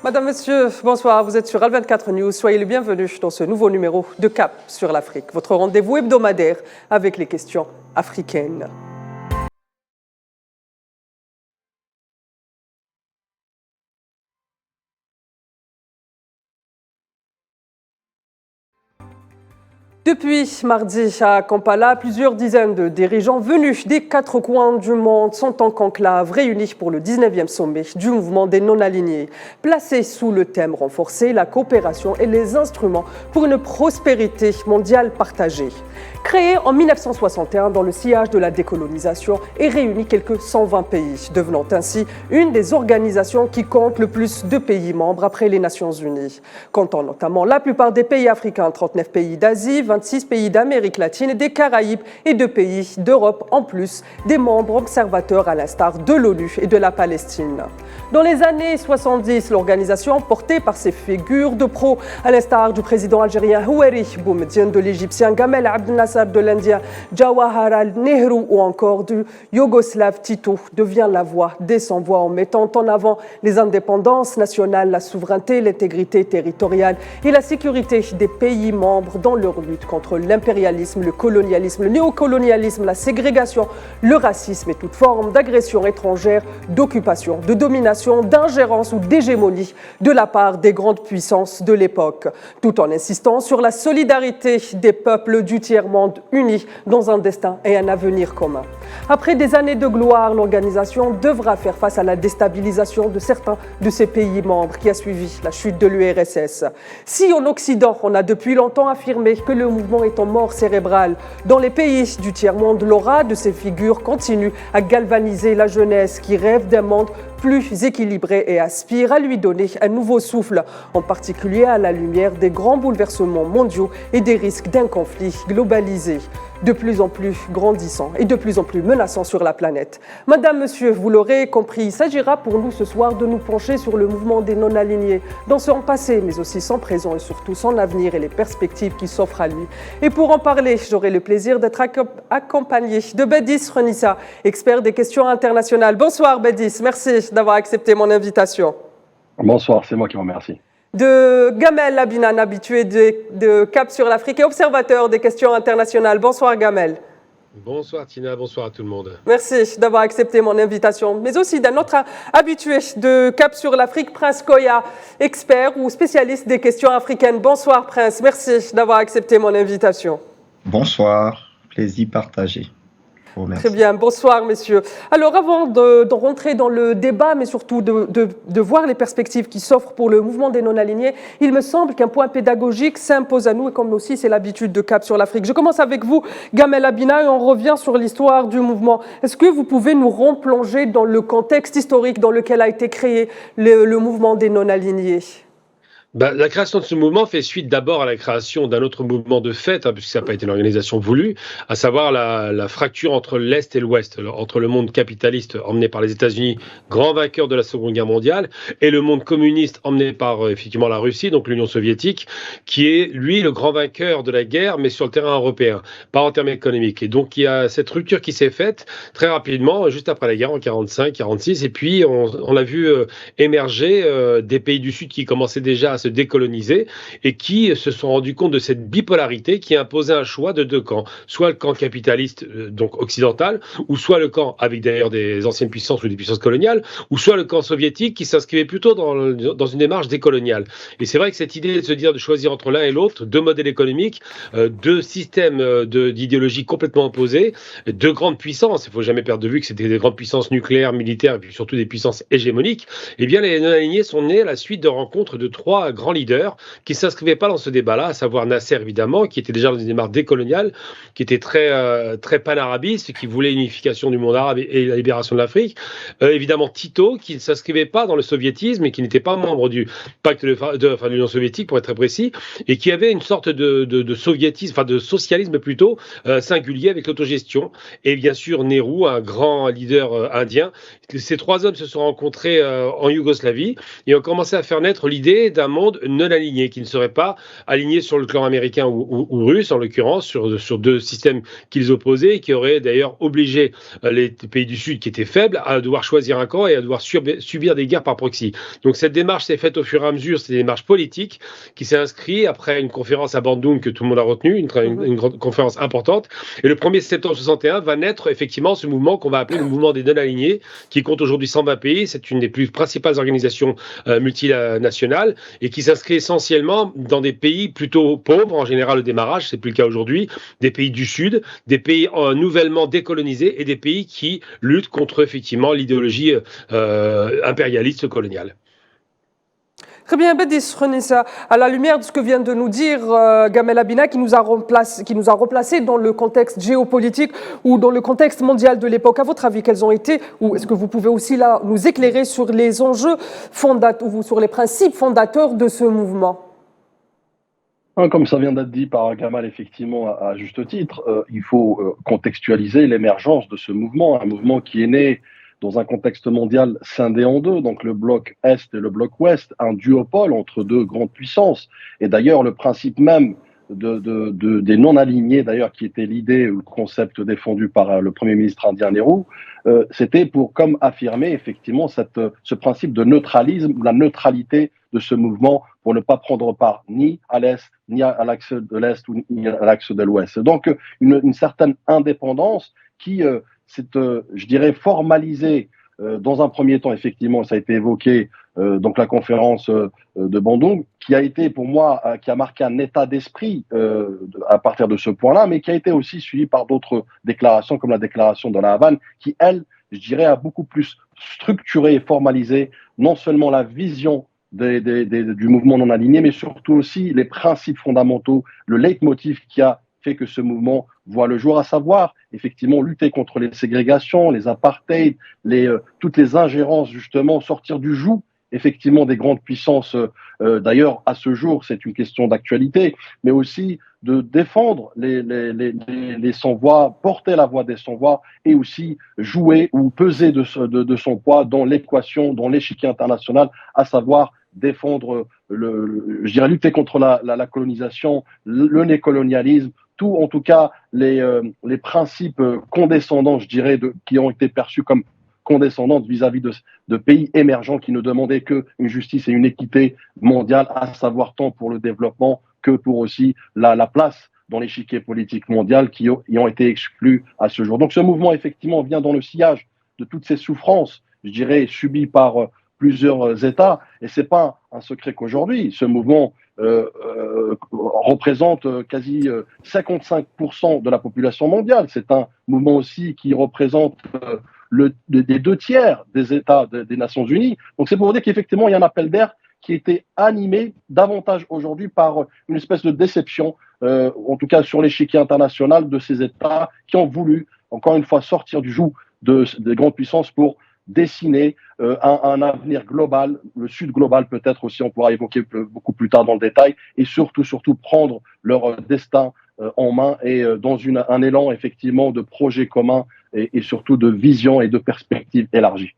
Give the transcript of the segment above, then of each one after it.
Madame, Monsieur, bonsoir. Vous êtes sur Al24 News. Soyez les bienvenus dans ce nouveau numéro de Cap sur l'Afrique, votre rendez-vous hebdomadaire avec les questions africaines. Depuis mardi à Kampala, plusieurs dizaines de dirigeants venus des quatre coins du monde sont en conclave réunis pour le 19e sommet du mouvement des non-alignés, placé sous le thème renforcer la coopération et les instruments pour une prospérité mondiale partagée. Créé en 1961 dans le sillage de la décolonisation et réuni quelques 120 pays, devenant ainsi une des organisations qui compte le plus de pays membres après les Nations Unies. Comptant notamment la plupart des pays africains, 39 pays d'Asie, 26 pays d'Amérique latine et des Caraïbes et 2 pays d'Europe, en plus des membres observateurs à l'instar de l'ONU et de la Palestine. Dans les années 70, l'organisation, portée par ses figures de pro, à l'instar du président algérien Houari Boumediene, de l'égyptien Gamal Abdel Nasser, de l'Indien Jawaharlal Nehru ou encore du Yougoslave Tito, devient la voix des sans-voix en mettant en avant les indépendances nationales, la souveraineté, l'intégrité territoriale et la sécurité des pays membres dans leur lutte contre l'impérialisme, le colonialisme, le néocolonialisme, la ségrégation, le racisme et toute forme d'agression étrangère, d'occupation, de domination, d'ingérence ou d'hégémonie de la part des grandes puissances de l'époque, tout en insistant sur la solidarité des peuples du tiers-monde unis dans un destin et un avenir commun. Après des années de gloire, l'organisation devra faire face à la déstabilisation de certains de ses pays membres qui a suivi la chute de l'URSS. Si en Occident, on a depuis longtemps affirmé que le mouvement est en mort cérébrale, dans les pays du tiers-monde, l'aura de ces figures continue à galvaniser la jeunesse qui rêve d'un monde plus équilibré et aspire à lui donner un nouveau souffle, en particulier à la lumière des grands bouleversements mondiaux et des risques d'un conflit globalisé, de plus en plus grandissant et de plus en plus menaçant sur la planète. Madame, Monsieur, vous l'aurez compris, il s'agira pour nous ce soir de nous pencher sur le mouvement des non-alignés, dans son passé, mais aussi son présent et surtout son avenir et les perspectives qui s'offrent à lui. Et pour en parler, j'aurai le plaisir d'être accompagné de Bédis Renissa, expert des questions internationales. Bonsoir Bédis, merci d'avoir accepté mon invitation. Bonsoir, c'est moi qui vous remercie. De Gamel Abinan, habitué de Cap sur l'Afrique et observateur des questions internationales. Bonsoir Gamel. Bonsoir Tina, bonsoir à tout le monde. Merci d'avoir accepté mon invitation, mais aussi d'un autre habitué de Cap sur l'Afrique, Prince Koya, expert ou spécialiste des questions africaines. Bonsoir Prince, merci d'avoir accepté mon invitation. Bonsoir, plaisir partagé. Très bien, bonsoir messieurs. Alors avant de rentrer dans le débat, mais surtout de voir les perspectives qui s'offrent pour le mouvement des non-alignés, il me semble qu'un point pédagogique s'impose à nous, et comme aussi c'est l'habitude de Cap sur l'Afrique. Je commence avec vous, Gamel Abina, et on revient sur l'histoire du mouvement. Est-ce que vous pouvez nous replonger dans le contexte historique dans lequel a été créé le mouvement des non-alignés ? La création de ce mouvement fait suite d'abord à la création d'un autre mouvement de fait, puisque ça n'a pas été une organisation voulue, à savoir la fracture entre l'Est et l'Ouest, entre le monde capitaliste emmené par les États-Unis, grand vainqueur de la Seconde Guerre mondiale, et le monde communiste emmené par effectivement la Russie, donc l'Union soviétique, qui est lui le grand vainqueur de la guerre, mais sur le terrain européen, pas en termes économiques. Et donc il y a cette rupture qui s'est faite très rapidement, juste après la guerre en 45-46, et puis on a vu émerger des pays du Sud qui commençaient déjà à se décoloniser et qui se sont rendus compte de cette bipolarité qui imposait un choix de deux camps, soit le camp capitaliste donc occidental, ou soit le camp avec d'ailleurs des anciennes puissances ou des puissances coloniales, ou soit le camp soviétique qui s'inscrivait plutôt dans une démarche décoloniale. Et c'est vrai que cette idée de se dire de choisir entre l'un et l'autre, deux modèles économiques, deux systèmes d'idéologie complètement opposés, deux grandes puissances, il ne faut jamais perdre de vue que c'était des grandes puissances nucléaires, militaires et puis surtout des puissances hégémoniques, eh bien les non-alignés sont nés à la suite de rencontres de trois grands leaders qui ne s'inscrivaient pas dans ce débat-là, à savoir Nasser évidemment, qui était déjà dans une démarche décoloniale, qui était très panarabiste, qui voulait l'unification du monde arabe et la libération de l'Afrique. Évidemment Tito, qui ne s'inscrivait pas dans le soviétisme et qui n'était pas membre du pacte de l'Union soviétique, pour être très précis, et qui avait une sorte de soviétisme, enfin de socialisme plutôt, singulier avec l'autogestion. Et bien sûr Nehru, un grand leader indien. Ces trois hommes se sont rencontrés en Yougoslavie et ont commencé à faire naître l'idée d'un monde monde non aligné, qui ne serait pas aligné sur le clan américain ou russe, en l'occurrence, sur deux systèmes qu'ils opposaient, et qui auraient d'ailleurs obligé les pays du Sud qui étaient faibles à devoir choisir un camp et à devoir subir des guerres par proxy. Donc cette démarche s'est faite au fur et à mesure, c'est une démarche politique qui s'est inscrite après une conférence à Bandung que tout le monde a retenue, une grande conférence importante. Et le 1er septembre 61 va naître effectivement ce mouvement qu'on va appeler le mouvement des non-alignés, qui compte aujourd'hui 120 pays. C'est une des plus principales organisations multinationales et qui s'inscrit essentiellement dans des pays plutôt pauvres, en général au démarrage, c'est plus le cas aujourd'hui, des pays du Sud, des pays nouvellement décolonisés et des pays qui luttent contre effectivement l'idéologie impérialiste coloniale. Très bien, Bédis Renissa, à la lumière de ce que vient de nous dire Gamel Abina, qui nous a replacé dans le contexte géopolitique ou dans le contexte mondial de l'époque, à votre avis, quels ont été, ou est-ce que vous pouvez aussi là nous éclairer sur les enjeux fondateurs ou sur les principes fondateurs de ce mouvement? Comme ça vient d'être dit par Gamal, effectivement, à juste titre, il faut contextualiser l'émergence de ce mouvement, un mouvement qui est né dans un contexte mondial scindé en deux, donc le bloc Est et le bloc Ouest, un duopole entre deux grandes puissances. Et d'ailleurs, le principe même des non-alignés, d'ailleurs, qui était l'idée ou le concept défendu par le Premier ministre indien Nehru, c'était pour comme affirmer effectivement ce principe de neutralisme, la neutralité de ce mouvement pour ne pas prendre part ni à l'Est, ni à l'axe de l'Est, ou ni à l'axe de l'Ouest. Donc, une certaine indépendance qui je dirais, formalisée dans un premier temps, effectivement, ça a été évoqué, donc la conférence de Bandung, qui a été pour moi, qui a marqué un état d'esprit à partir de ce point-là, mais qui a été aussi suivi par d'autres déclarations, comme la déclaration de la Havane, qui, elle, je dirais, a beaucoup plus structuré et formalisé non seulement la vision du mouvement non aligné, mais surtout aussi les principes fondamentaux, le leitmotiv qui a fait que ce mouvement voit le jour, à savoir effectivement lutter contre les ségrégations, les apartheids, toutes les ingérences, justement, sortir du joug effectivement des grandes puissances. D'ailleurs, à ce jour, c'est une question d'actualité, mais aussi de défendre les sans-voix, porter la voix des sans-voix et aussi jouer ou peser de son poids dans l'équation, dans l'échiquier international, à savoir défendre, je dirais, lutter contre la colonisation, le nécolonialisme, tout, en tout cas, les principes condescendants, je dirais, qui ont été perçus comme condescendants vis-à-vis de pays émergents qui ne demandaient qu'une justice et une équité mondiale, à savoir tant pour le développement que pour aussi la place dans l'échiquier politique mondial qui ont été exclus à ce jour. Donc ce mouvement, effectivement, vient dans le sillage de toutes ces souffrances, je dirais, subies par plusieurs États. Et ce n'est pas un secret qu'aujourd'hui, ce mouvement représente quasi 55% de la population mondiale. C'est un mouvement aussi qui représente des 2/3 des États des Nations Unies. Donc c'est pour vous dire qu'effectivement, il y a un appel d'air qui était animé davantage aujourd'hui par une espèce de déception, en tout cas sur l'échiquier international, de ces États qui ont voulu, encore une fois, sortir du joug des grandes puissances pour dessiner un avenir global, le Sud global peut-être aussi, on pourra évoquer beaucoup plus tard dans le détail, et surtout prendre leur destin en main et dans un élan effectivement de projets communs et surtout de vision et de perspectives élargies.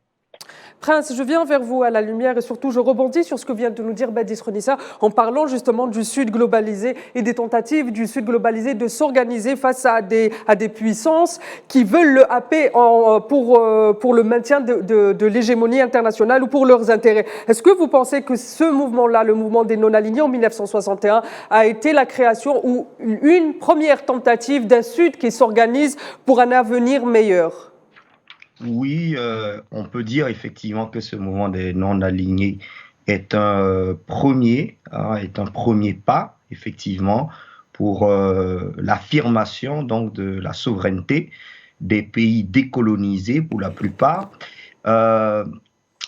Prince, je viens vers vous à la lumière et surtout je rebondis sur ce que vient de nous dire Bédis Renissa en parlant justement du Sud globalisé et des tentatives du Sud globalisé de s'organiser face à des puissances qui veulent le happer pour le maintien de l'hégémonie internationale ou pour leurs intérêts. Est-ce que vous pensez que ce mouvement-là, le mouvement des non-alignés en 1961, a été la création ou une première tentative d'un Sud qui s'organise pour un avenir meilleur ? Oui, on peut dire effectivement que ce mouvement des non-alignés est un premier pas, effectivement, pour l'affirmation donc de la souveraineté des pays décolonisés pour la plupart.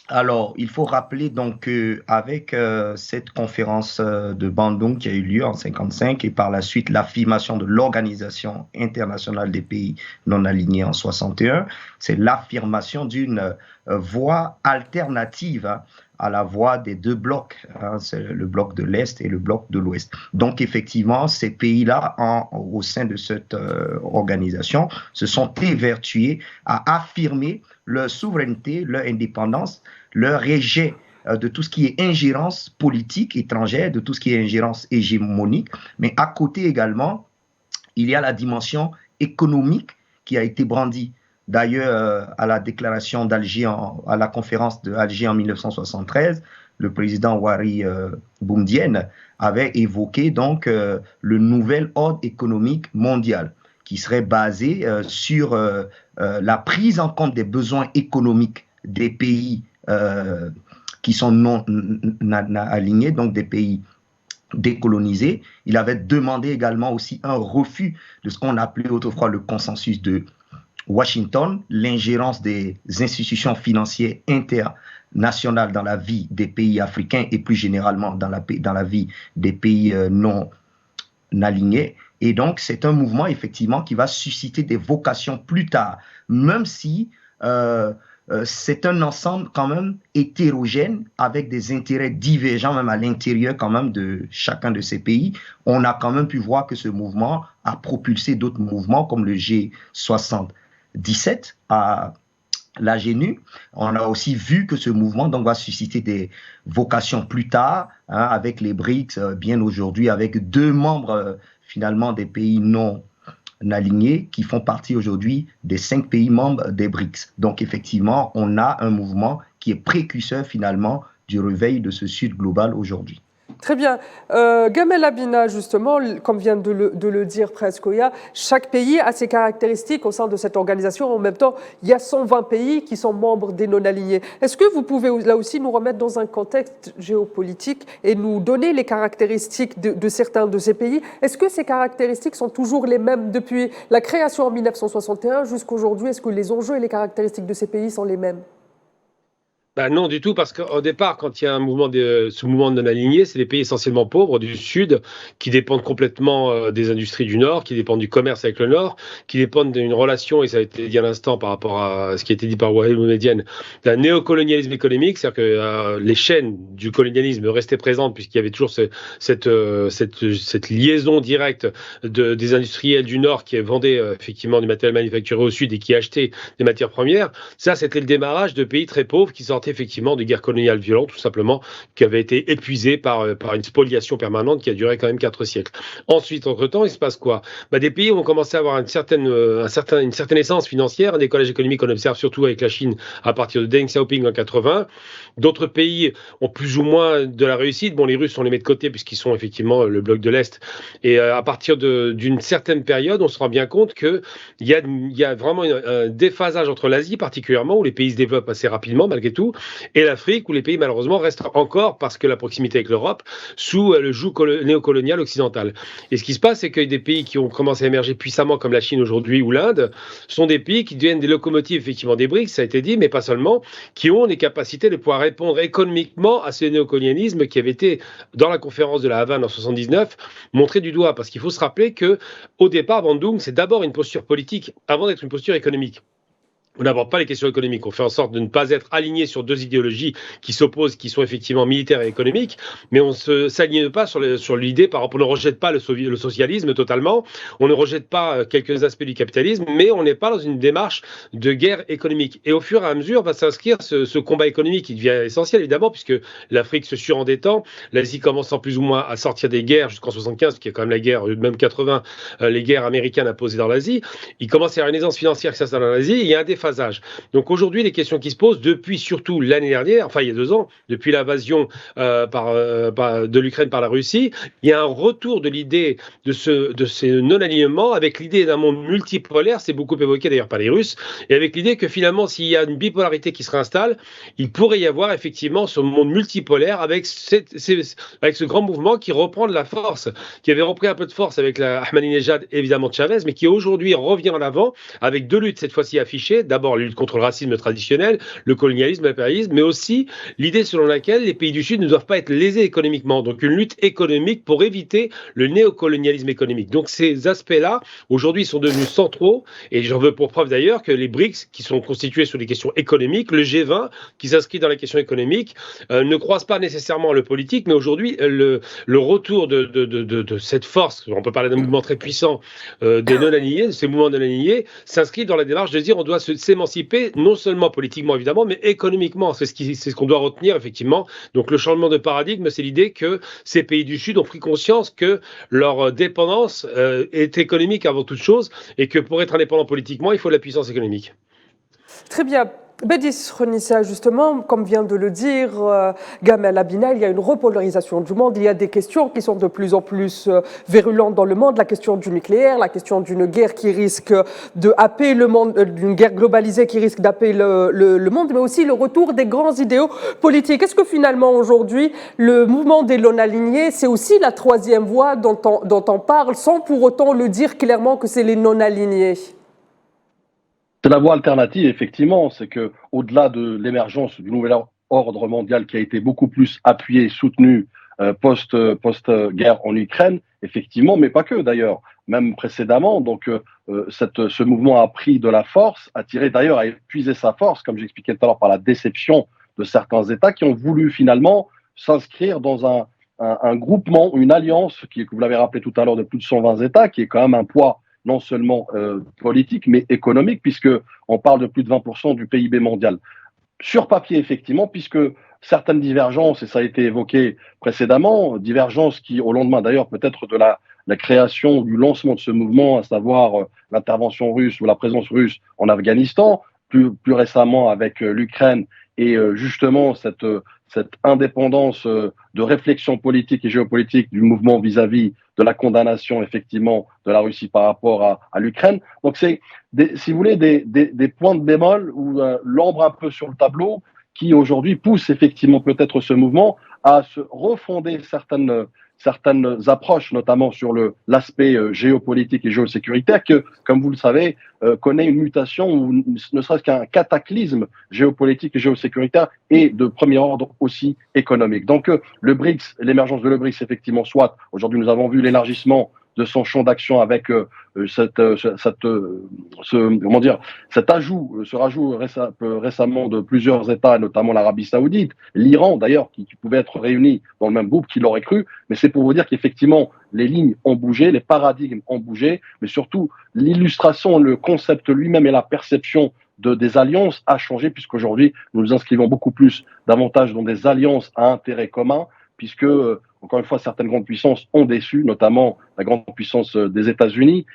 Alors, il faut rappeler donc qu'avec cette conférence de Bandung qui a eu lieu en 1955 et par la suite l'affirmation de l'Organisation internationale des pays non alignés en 1961, c'est l'affirmation d'une voie alternative à la voie des deux blocs, c'est le bloc de l'Est et le bloc de l'Ouest. Donc effectivement, ces pays-là, au sein de cette organisation, se sont évertués à affirmer leur souveraineté, leur indépendance, leur rejet de tout ce qui est ingérence politique étrangère, de tout ce qui est ingérence hégémonique, mais à côté également, il y a la dimension économique qui a été brandie. D'ailleurs, à la déclaration d'Alger, à la conférence d'Alger en 1973, le président Ouari Boumedienne avait évoqué donc le nouvel ordre économique mondial qui serait basé sur la prise en compte des besoins économiques des pays qui sont non alignés, donc des pays décolonisés. Il avait demandé également aussi un refus de ce qu'on appelait autrefois le consensus de Washington, l'ingérence des institutions financières internationales dans la vie des pays africains et plus généralement dans la vie des pays non alignés. Et donc, c'est un mouvement effectivement qui va susciter des vocations plus tard, même si c'est un ensemble quand même hétérogène avec des intérêts divergents même à l'intérieur quand même de chacun de ces pays. On a quand même pu voir que ce mouvement a propulsé d'autres mouvements comme le G77 à la GNU. On a aussi vu que ce mouvement donc, va susciter des vocations plus tard avec les BRICS, bien aujourd'hui avec 2 membres finalement des pays non alignés qui font partie aujourd'hui des 5 pays membres des BRICS. Donc effectivement, on a un mouvement qui est précurseur finalement du réveil de ce Sud global aujourd'hui. Très bien. Gamel Abina, justement, comme vient de le dire Preskoya, chaque pays a ses caractéristiques au sein de cette organisation. En même temps, il y a 120 pays qui sont membres des non-alignés. Est-ce que vous pouvez là aussi nous remettre dans un contexte géopolitique et nous donner les caractéristiques de certains de ces pays? Est-ce que ces caractéristiques sont toujours les mêmes depuis la création en 1961 jusqu'à aujourd'hui? Est-ce que les enjeux et les caractéristiques de ces pays sont les mêmes? Non, du tout, parce qu'au départ, quand il y a ce mouvement de non-aligné, c'est des pays essentiellement pauvres du Sud qui dépendent complètement des industries du Nord, qui dépendent du commerce avec le Nord, qui dépendent d'une relation, et ça a été dit à l'instant par rapport à ce qui a été dit par Ouari Boumedienne, d'un néocolonialisme économique, c'est-à-dire que les chaînes du colonialisme restaient présentes puisqu'il y avait toujours cette liaison directe des industriels du Nord qui vendaient effectivement du matériel manufacturé au Sud et qui achetaient des matières premières. Ça, c'était le démarrage de pays très pauvres qui sortent effectivement de guerres coloniales violentes, tout simplement, qui avaient été épuisées par une spoliation permanente qui a duré quand même 4 siècles. Ensuite, entre-temps, il se passe quoi? Des pays ont commencé à avoir une certaine essence financière, un décollage économique qu'on observe surtout avec la Chine à partir de Deng Xiaoping en 80. D'autres pays ont plus ou moins de la réussite. Bon, les Russes, on les met de côté puisqu'ils sont effectivement le bloc de l'Est. Et à partir d'une certaine période, on se rend bien compte qu'il y a vraiment un déphasage entre l'Asie particulièrement, où les pays se développent assez rapidement malgré tout, et l'Afrique, où les pays malheureusement restent encore, parce que la proximité avec l'Europe, sous le joug néocolonial occidental. Et ce qui se passe, c'est que des pays qui ont commencé à émerger puissamment, comme la Chine aujourd'hui ou l'Inde, sont des pays qui deviennent des locomotives effectivement des BRICS, ça a été dit, mais pas seulement, qui ont les capacités de pouvoir répondre économiquement à ce néocolonialisme qui avait été, dans la conférence de la Havane en 79, montré du doigt. Parce qu'il faut se rappeler que, au départ, Bandung, c'est d'abord une posture politique avant d'être une posture économique. On n'aborde pas les questions économiques. On fait en sorte de ne pas être aligné sur 2 idéologies qui s'opposent, qui sont effectivement militaires et économiques, mais on ne s'aligne pas sur l'idée, par exemple, on ne rejette pas le socialisme totalement, on ne rejette pas quelques aspects du capitalisme, mais on n'est pas dans une démarche de guerre économique. Et au fur et à mesure va s'inscrire ce combat économique qui devient essentiel, évidemment, puisque l'Afrique se surendettant, l'Asie commençant plus ou moins à sortir des guerres jusqu'en 75, qui est quand même la guerre, même 80, les guerres américaines imposées dans l'Asie, il commence à y avoir une aisance financière qui s'installe dans l'Asie, il y a un déphasage. Donc aujourd'hui, les questions qui se posent, depuis surtout l'année dernière, enfin il y a 2 ans, depuis l'invasion de l'Ukraine par la Russie, il y a un retour de l'idée de ces non-alignements avec l'idée d'un monde multipolaire, c'est beaucoup évoqué d'ailleurs par les Russes, et avec l'idée que finalement, s'il y a une bipolarité qui se réinstalle, il pourrait y avoir effectivement ce monde multipolaire avec ce grand mouvement qui reprend de la force, qui avait repris un peu de force avec la Ahmadinejad, évidemment de Chavez, mais qui aujourd'hui revient en avant avec 2 luttes cette fois-ci affichées. D'abord, la lutte contre le racisme traditionnel, le colonialisme, l'impérialisme, mais aussi l'idée selon laquelle les pays du Sud ne doivent pas être lésés économiquement. Donc une lutte économique pour éviter le néocolonialisme économique. Donc ces aspects-là, aujourd'hui, sont devenus centraux. Et j'en veux pour preuve d'ailleurs que les BRICS, qui sont constitués sur les questions économiques, le G20, qui s'inscrit dans la question économique, ne croisent pas nécessairement le politique, mais aujourd'hui, le retour de cette force, on peut parler d'un mouvement très puissant des non-alignés, de ces mouvements non-alignés, s'inscrit dans la démarche de dire on doit s'émanciper, non seulement politiquement évidemment, mais économiquement. C'est ce qu'on doit retenir effectivement. Donc le changement de paradigme, c'est l'idée que ces pays du Sud ont pris conscience que leur dépendance est économique avant toute chose et que pour être indépendant politiquement, il faut la puissance économique. Très bien. Bédis Renissa, justement, comme vient de le dire Gamel Abina, il y a une repolarisation du monde, il y a des questions qui sont de plus en plus virulentes dans le monde, la question du nucléaire, la question d'une guerre qui risque de happer le monde, d'une guerre globalisée qui risque d'happer le monde, mais aussi le retour des grands idéaux politiques. Est-ce que finalement aujourd'hui, le mouvement des non-alignés, c'est aussi la troisième voie dont on parle, sans pour autant le dire clairement que c'est les non-alignés? C'est la voie alternative, effectivement. C'est que, au-delà de l'émergence du nouvel ordre mondial qui a été beaucoup plus appuyé, soutenu post-guerre en Ukraine, effectivement, mais pas que d'ailleurs, même précédemment. Donc, ce mouvement a pris de la force, a épuisé sa force, comme j'expliquais tout à l'heure, par la déception de certains États qui ont voulu finalement s'inscrire dans un groupement, une alliance, que vous l'avez rappelé tout à l'heure, de plus de 120 États, qui est quand même un poids non seulement politique, mais économique, puisqu'on parle de plus de 20% du PIB mondial. Sur papier, effectivement, puisque certaines divergences, et ça a été évoqué précédemment, divergences qui, au lendemain d'ailleurs peut-être de la création, du lancement de ce mouvement, à savoir l'intervention russe ou la présence russe en Afghanistan, plus récemment avec l'Ukraine, et justement cette indépendance de réflexion politique et géopolitique du mouvement vis-à-vis de la condamnation effectivement de la Russie par rapport à l'Ukraine. Donc c'est, si vous voulez, des points de bémol ou l'ombre un peu sur le tableau qui aujourd'hui poussent effectivement peut-être ce mouvement à se refonder certaines approches, notamment sur l'aspect géopolitique et géosécuritaire, que, comme vous le savez, connaît une mutation ou ne serait-ce qu'un cataclysme géopolitique et géosécuritaire et de premier ordre aussi économique. Donc le BRICS, l'émergence de le BRICS, effectivement, soit aujourd'hui nous avons vu l'élargissement de son champ d'action avec cet rajout récemment de plusieurs États, notamment l'Arabie Saoudite, l'Iran d'ailleurs, qui pouvaient être réunis dans le même groupe, qui l'aurait cru. Mais c'est pour vous dire qu'effectivement, les lignes ont bougé, les paradigmes ont bougé, mais surtout l'illustration, le concept lui-même et la perception des alliances a changé, puisqu'aujourd'hui, nous nous inscrivons beaucoup plus davantage dans des alliances à intérêt commun, puisque, encore une fois, certaines grandes puissances ont déçu, notamment la grande puissance des États-Unis,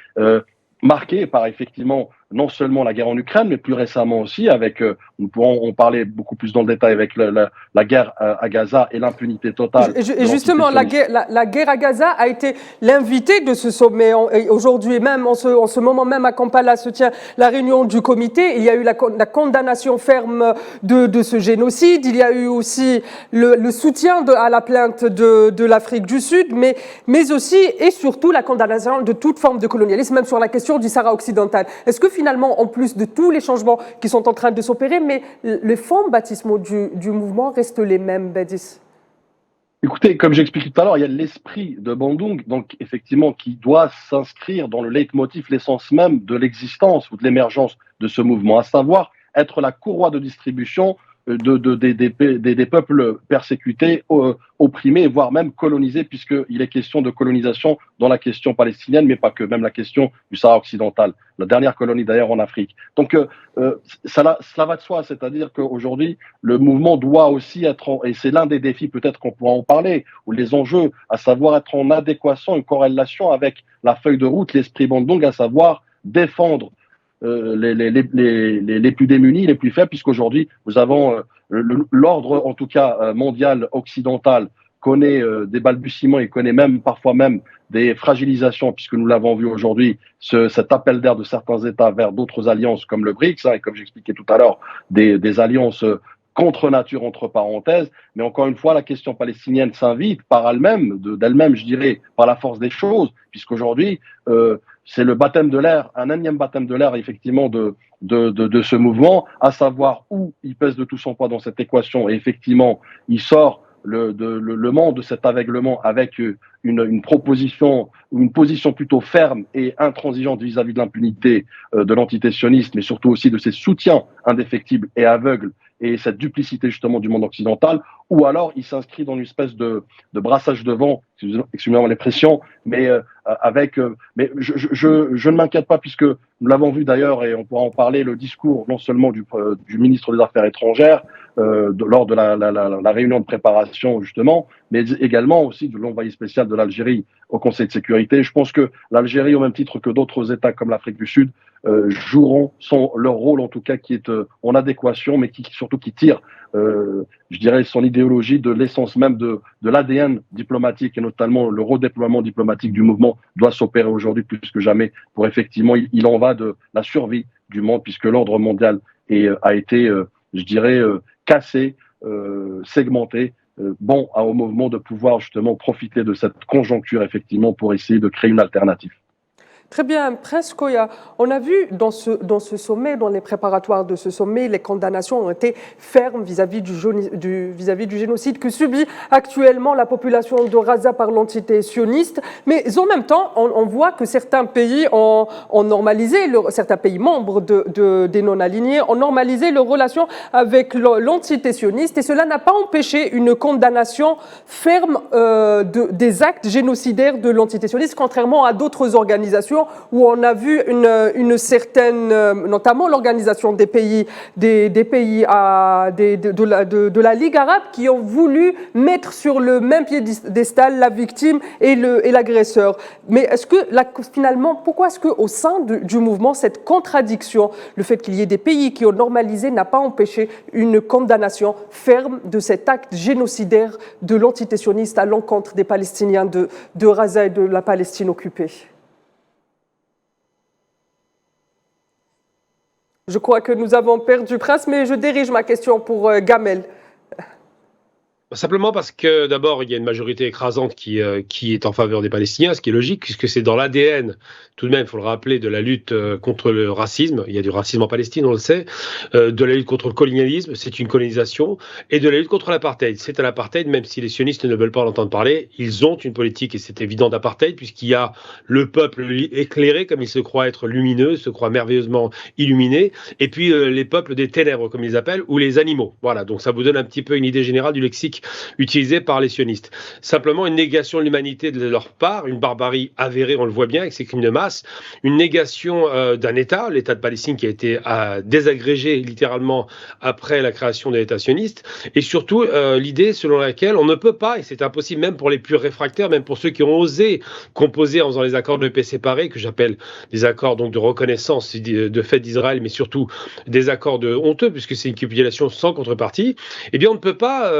marquée par effectivement non seulement la guerre en Ukraine, mais plus récemment aussi avec, nous pourrons en parler beaucoup plus dans le détail, avec la guerre à Gaza et l'impunité totale. Et justement, la guerre à Gaza a été l'invité de ce sommet. Aujourd'hui même, en ce moment même à Kampala se tient la réunion du comité. Il y a eu la condamnation ferme de ce génocide. Il y a eu aussi le soutien à la plainte de l'Afrique du Sud, mais aussi et surtout la condamnation de toute forme de colonialisme, même sur la question du Sahara occidental. Est-ce que finalement, en plus de tous les changements qui sont en train de s'opérer, mais les fonds baptismaux du mouvement restent les mêmes, Bédis? Écoutez, comme j'expliquais tout à l'heure, il y a l'esprit de Bandung, donc effectivement, qui doit s'inscrire dans le leitmotiv, l'essence même de l'existence ou de l'émergence de ce mouvement, à savoir être la courroie de distribution des peuples persécutés, opprimés, voire même colonisés, puisqu'il est question de colonisation dans la question palestinienne, mais pas que, même la question du Sahara occidental, la dernière colonie d'ailleurs en Afrique. Donc cela va de soi, c'est-à-dire qu'aujourd'hui, le mouvement doit aussi être, et c'est l'un des défis peut-être qu'on pourra en parler, ou les enjeux, à savoir être en adéquation, une corrélation avec la feuille de route, l'esprit Bandung, à savoir défendre les plus démunis, les plus faibles, puisqu'aujourd'hui, nous avons l'ordre, en tout cas mondial, occidental, connaît des balbutiements et connaît même, parfois même, des fragilisations, puisque nous l'avons vu aujourd'hui, cet appel d'air de certains États vers d'autres alliances comme le BRICS, et comme j'expliquais tout à l'heure, des alliances contre nature, entre parenthèses. Mais encore une fois, la question palestinienne s'invite par elle-même, d'elle-même, je dirais, par la force des choses, puisqu'aujourd'hui, c'est le baptême de l'air, un énième baptême de l'air, effectivement, de ce mouvement, à savoir où il pèse de tout son poids dans cette équation. Et effectivement, il sort le monde de cet aveuglement avec une proposition, ou une position plutôt ferme et intransigeante vis-à-vis de l'impunité de l'entité sioniste, mais surtout aussi de ses soutiens indéfectibles et aveugles, et cette duplicité justement du monde occidental, ou alors il s'inscrit dans une espèce de brassage de vent, excusez-moi l'expression, mais mais je ne m'inquiète pas puisque nous l'avons vu d'ailleurs et on pourra en parler, le discours non seulement du ministre des Affaires étrangères lors de la réunion de préparation justement, mais également aussi de l'envoyé spécial de l'Algérie au Conseil de sécurité. Je pense que l'Algérie, au même titre que d'autres États comme l'Afrique du Sud, joueront leur rôle en tout cas qui est en adéquation, mais surtout qui tire, je dirais, son idéologie de l'essence même de l'ADN diplomatique et notamment le redéploiement diplomatique du mouvement doit s'opérer aujourd'hui plus que jamais pour effectivement, il en va de la survie du monde puisque l'ordre mondial a été, je dirais, cassé, segmenté. Bon au mouvement de pouvoir justement profiter de cette conjoncture effectivement pour essayer de créer une alternative. Très bien, Prince Koya, on a vu dans ce sommet, dans les préparatoires de ce sommet, les condamnations ont été fermes vis-à-vis du génocide que subit actuellement la population de Gaza par l'entité sioniste. Mais en même temps, on voit que certains pays ont normalisé, certains pays membres des non-alignés ont normalisé leurs relations avec l'entité sioniste et cela n'a pas empêché une condamnation ferme des actes génocidaires de l'entité sioniste, contrairement à d'autres organisations où on a vu une certaine, notamment l'organisation des pays, de la Ligue arabe qui ont voulu mettre sur le même piédestal la victime et l'agresseur. Mais est-ce que finalement, pourquoi est-ce qu'au sein du mouvement, cette contradiction, le fait qu'il y ait des pays qui ont normalisé n'a pas empêché une condamnation ferme de cet acte génocidaire de l'entité sioniste à l'encontre des Palestiniens de Gaza et de la Palestine occupée? Je crois que nous avons perdu Prince, mais je dirige ma question pour Gamel. Simplement parce que d'abord, il y a une majorité écrasante qui est en faveur des Palestiniens, ce qui est logique, puisque c'est dans l'ADN, tout de même, il faut le rappeler, de la lutte contre le racisme. Il y a du racisme en Palestine, on le sait, de la lutte contre le colonialisme, c'est une colonisation, et de la lutte contre l'apartheid. C'est à l'apartheid, même si les sionistes ne veulent pas en entendre parler, ils ont une politique, et c'est évident, d'apartheid, puisqu'il y a le peuple éclairé, comme il se croit être lumineux, se croit merveilleusement illuminé, et puis les peuples des ténèbres, comme ils appellent, ou les animaux. Voilà, donc ça vous donne un petit peu une idée générale du lexique utilisé par les sionistes. Simplement une négation de l'humanité de leur part, une barbarie avérée, on le voit bien avec ces crimes de masse, une négation d'un État, l'État de Palestine qui a été désagrégé littéralement après la création de l'État sioniste, et surtout l'idée selon laquelle on ne peut pas, et c'est impossible même pour les plus réfractaires, même pour ceux qui ont osé composer en faisant les accords de paix séparés, que j'appelle des accords donc de reconnaissance de fait d'Israël, mais surtout des accords de honteux, puisque c'est une capitulation sans contrepartie, eh bien on ne peut pas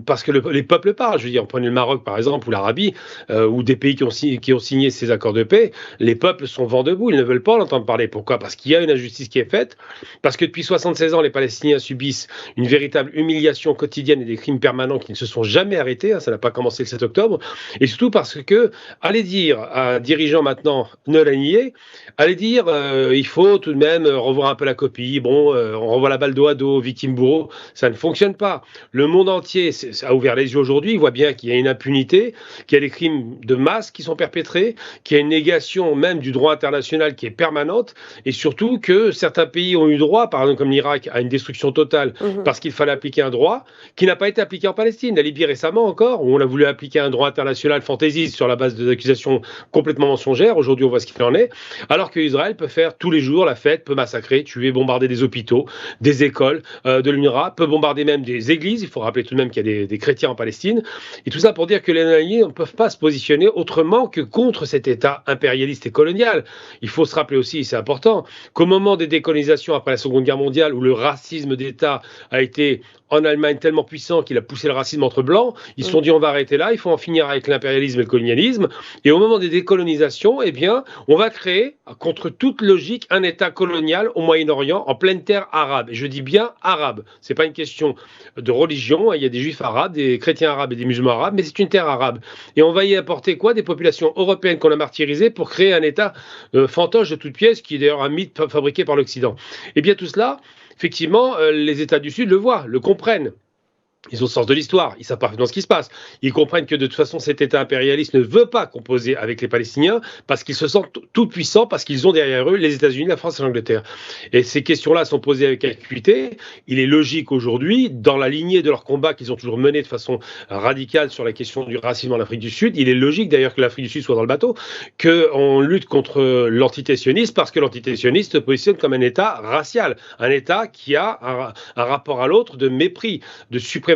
parce que les peuples parlent. Je veux dire, prenez le Maroc par exemple, ou l'Arabie, ou des pays qui ont signé ces accords de paix, les peuples sont vent debout, ils ne veulent pas l'entendre parler. Pourquoi? Parce qu'il y a une injustice qui est faite, parce que depuis 76 ans, les Palestiniens subissent une véritable humiliation quotidienne et des crimes permanents qui ne se sont jamais arrêtés, ça n'a pas commencé le 7 octobre, et surtout parce que, allez dire à un dirigeant maintenant non aligné, allez dire, il faut tout de même revoir un peu la copie, bon, on renvoie la balle dos à dos, victime bourreau, ça ne fonctionne pas. Le monde entier a ouvert les yeux aujourd'hui, il voit bien qu'il y a une impunité, qu'il y a des crimes de masse qui sont perpétrés, qu'il y a une négation même du droit international qui est permanente, et surtout que certains pays ont eu droit, par exemple comme l'Irak, à une destruction totale parce qu'il fallait appliquer un droit qui n'a pas été appliqué en Palestine. La Libye récemment encore, où on a voulu appliquer un droit international fantaisiste sur la base d'accusations complètement mensongères. Aujourd'hui, on voit ce qu'il en est. Alors que Israël peut faire tous les jours la fête, peut massacrer, tuer, bombarder des hôpitaux, des écoles de l'UNRWA, peut bombarder même des églises. Il faut rappeler tout de même qu'il y a des chrétiens en Palestine. Et tout ça pour dire que les non-alignés ne peuvent pas se positionner autrement que contre cet État impérialiste et colonial. Il faut se rappeler aussi, c'est important, qu'au moment des décolonisations après la Seconde Guerre mondiale, où le racisme d'État a été en Allemagne tellement puissant qu'il a poussé le racisme entre blancs, ils se sont dit on va arrêter là, il faut en finir avec l'impérialisme et le colonialisme. Et au moment des décolonisations, eh bien, on va créer, contre toute logique, un État colonial au Moyen-Orient, en pleine terre arabe. Et je dis bien arabe. C'est pas une question de religion. Il y a des juifs arabes, des chrétiens arabes et des musulmans arabes, mais c'est une terre arabe. Et on va y apporter quoi? Des populations européennes qu'on a martyrisées pour créer un État fantoche de toutes pièces, qui est d'ailleurs un mythe fabriqué par l'Occident. Et bien tout cela, effectivement, les États du Sud le voient, le comprennent. Ils ont le sens de l'histoire, ils savent parfaitement ce qui se passe. Ils comprennent que de toute façon, cet État impérialiste ne veut pas composer avec les Palestiniens parce qu'ils se sentent tout puissants, parce qu'ils ont derrière eux les États-Unis, la France et l'Angleterre. Et ces questions-là sont posées avec acuité. Il est logique aujourd'hui, dans la lignée de leur combat qu'ils ont toujours mené de façon radicale sur la question du racisme en Afrique du Sud, il est logique d'ailleurs que l'Afrique du Sud soit dans le bateau, qu'on lutte contre l'antité-sionisme parce que l'antité-sioniste se positionne comme un État racial, un État qui a un rapport à l'autre de mépris, de suprémacisme,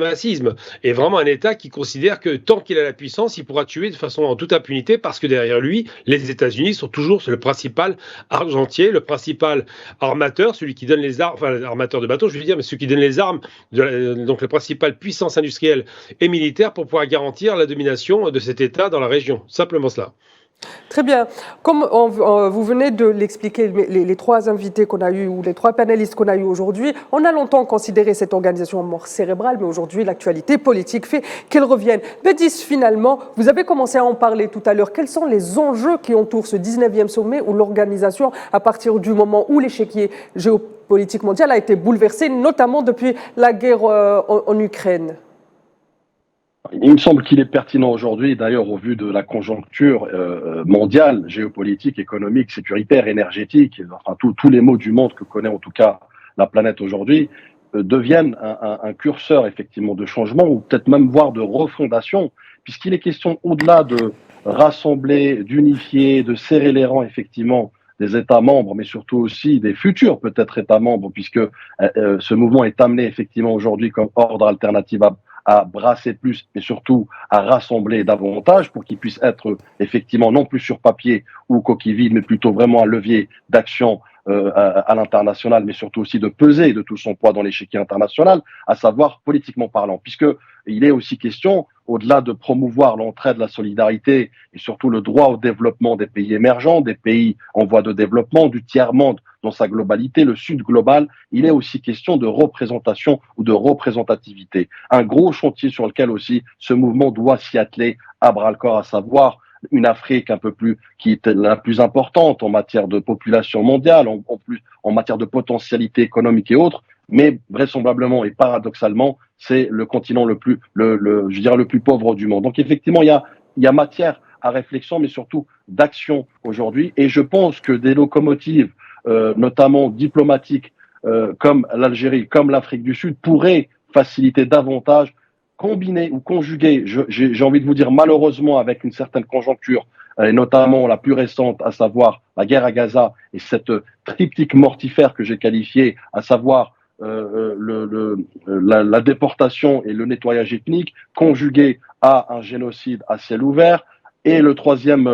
et vraiment un État qui considère que tant qu'il a la puissance, il pourra tuer de façon en toute impunité parce que derrière lui, les États-Unis sont toujours le principal argentier, le principal armateur, celui qui donne les armes, enfin armateur de bateaux, je veux dire, mais celui qui donne les armes, donc la principale puissance industrielle et militaire pour pouvoir garantir la domination de cet État dans la région. Simplement cela. Très bien. Comme vous venez de l'expliquer, les trois invités qu'on a eus ou les trois panélistes qu'on a eus aujourd'hui, on a longtemps considéré cette organisation mort cérébrale, mais aujourd'hui, l'actualité politique fait qu'elle revienne. Bédis, finalement, vous avez commencé à en parler tout à l'heure. Quels sont les enjeux qui entourent ce 19e sommet où l'organisation, à partir du moment où l'échiquier géopolitique mondial a été bouleversé, notamment depuis la guerre en Ukraine ? Il me semble qu'il est pertinent aujourd'hui, d'ailleurs au vu de la conjoncture mondiale, géopolitique, économique, sécuritaire, énergétique, enfin tous les maux du monde que connaît en tout cas la planète aujourd'hui, deviennent un curseur effectivement de changement ou peut-être même voire de refondation, puisqu'il est question au-delà de rassembler, d'unifier, de serrer les rangs effectivement des États membres, mais surtout aussi des futurs peut-être États membres, puisque ce mouvement est amené effectivement aujourd'hui comme ordre alternatif à brasser plus, mais surtout à rassembler davantage pour qu'ils puissent être effectivement non plus sur papier ou coquille vide, mais plutôt vraiment un levier d'action à l'international, mais surtout aussi de peser de tout son poids dans l'échiquier international, à savoir politiquement parlant, puisque il est aussi question, au-delà de promouvoir l'entraide, la solidarité et surtout le droit au développement des pays émergents, des pays en voie de développement, du tiers-monde dans sa globalité, le Sud global, il est aussi question de représentation ou de représentativité. Un gros chantier sur lequel aussi ce mouvement doit s'y atteler à bras-le-corps, à savoir une Afrique un peu plus, qui est la plus importante en matière de population mondiale, en matière de potentialité économique et autres, mais vraisemblablement et paradoxalement, c'est le continent le plus pauvre du monde. Donc effectivement, il y a matière à réflexion, mais surtout d'action aujourd'hui. Et je pense que des locomotives, notamment diplomatiques, comme l'Algérie, comme l'Afrique du Sud, pourraient faciliter davantage, combiner ou conjuguer, j'ai envie de vous dire malheureusement avec une certaine conjoncture, et notamment la plus récente, à savoir la guerre à Gaza et cette triptyque mortifère que j'ai qualifiée, à savoir la déportation et le nettoyage ethnique, conjugué à un génocide à ciel ouvert. Et le troisième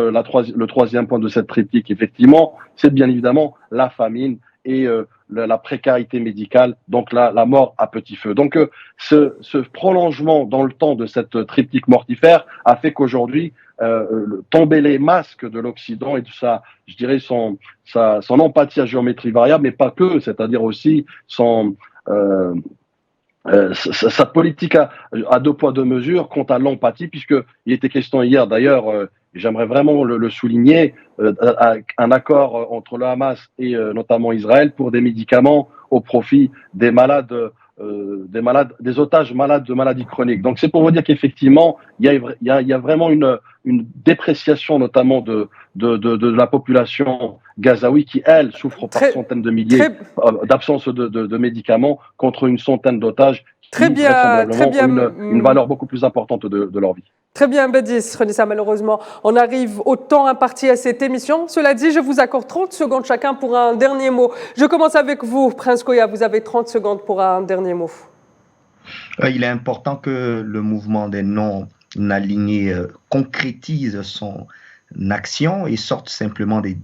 point de cette triptyque, effectivement, c'est bien évidemment la famine et la précarité médicale, donc la mort à petit feu. Donc ce prolongement dans le temps de cette triptyque mortifère a fait qu'aujourd'hui, tomber les masques de l'Occident et de son empathie à géométrie variable, mais pas que, c'est-à-dire aussi sa politique à deux poids deux mesures quant à l'empathie, puisqu'il était question hier d'ailleurs, j'aimerais vraiment le souligner, un accord entre le Hamas et notamment Israël pour des médicaments au profit des otages malades de maladies chroniques. Donc c'est pour vous dire qu'effectivement, il y a vraiment une dépréciation notamment de la population gazaoui qui, elle, souffre par centaines de milliers d'absence de médicaments contre une centaine d'otages qui, vraisemblablement, ont une valeur beaucoup plus importante de leur vie. Très bien, Bédis, Renessa, malheureusement, on arrive au temps imparti à cette émission. Cela dit, je vous accorde 30 secondes chacun pour un dernier mot. Je commence avec vous, Prince Koya, vous avez 30 secondes pour un dernier mot. Il est important que le mouvement des non-alignés concrétise son action et sorte simplement des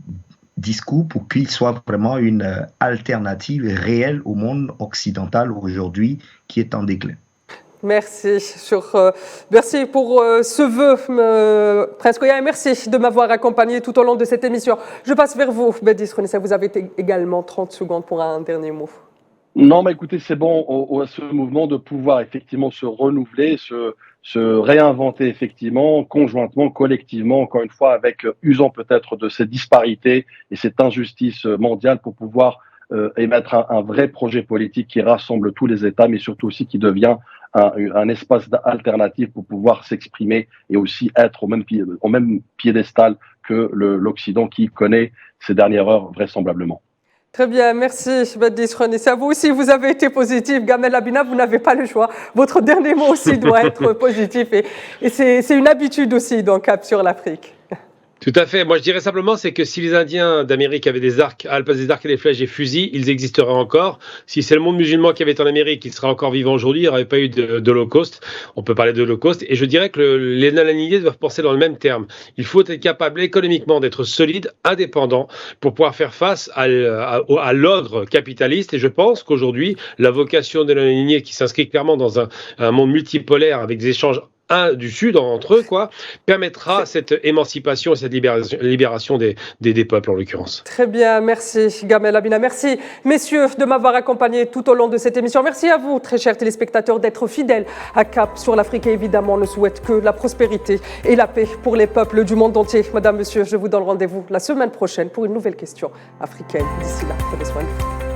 discours pour qu'il soit vraiment une alternative réelle au monde occidental aujourd'hui qui est en déclin. Merci pour ce vœu, Prince Koya, et merci de m'avoir accompagné tout au long de cette émission. Je passe vers vous, Bédis Renessa, vous avez également 30 secondes pour un dernier mot. Non, mais écoutez, c'est bon à ce mouvement de pouvoir effectivement se renouveler, se réinventer effectivement, conjointement, collectivement, encore une fois, usant peut-être de ces disparités et cette injustice mondiale pour pouvoir émettre un vrai projet politique qui rassemble tous les États, mais surtout aussi qui devient un espace alternatif pour pouvoir s'exprimer et aussi être au même piédestal que l'Occident qui connaît ces dernières heures vraisemblablement. Très bien, merci Badis Khounessa. À vous aussi, vous avez été positif. Gamel Abina, vous n'avez pas le choix. Votre dernier mot aussi doit être positif et c'est une habitude aussi dans Cap sur l'Afrique. Tout à fait. Moi, je dirais simplement, c'est que si les Indiens d'Amérique avaient des arcs, à la place des arcs et des flèches et fusils, ils existeraient encore. Si c'est le monde musulman qui avait été en Amérique, il serait encore vivant aujourd'hui, il n'y aurait pas eu d'Holocauste. On peut parler d'Holocauste. Et je dirais que les non-alignés doivent penser dans le même terme. Il faut être capable économiquement d'être solide, indépendant, pour pouvoir faire face à l'ordre capitaliste. Et je pense qu'aujourd'hui, la vocation des non-alignés, qui s'inscrit clairement dans un monde multipolaire avec des échanges du Sud entre eux, permettra cette émancipation et cette libération des peuples, en l'occurrence. Très bien, merci Gamel Abina. Merci, messieurs, de m'avoir accompagné tout au long de cette émission. Merci à vous, très chers téléspectateurs, d'être fidèles à Cap sur l'Afrique. Et évidemment, on ne souhaite que la prospérité et la paix pour les peuples du monde entier. Madame, monsieur, je vous donne rendez-vous la semaine prochaine pour une nouvelle question africaine. D'ici là, prenez soin de vous.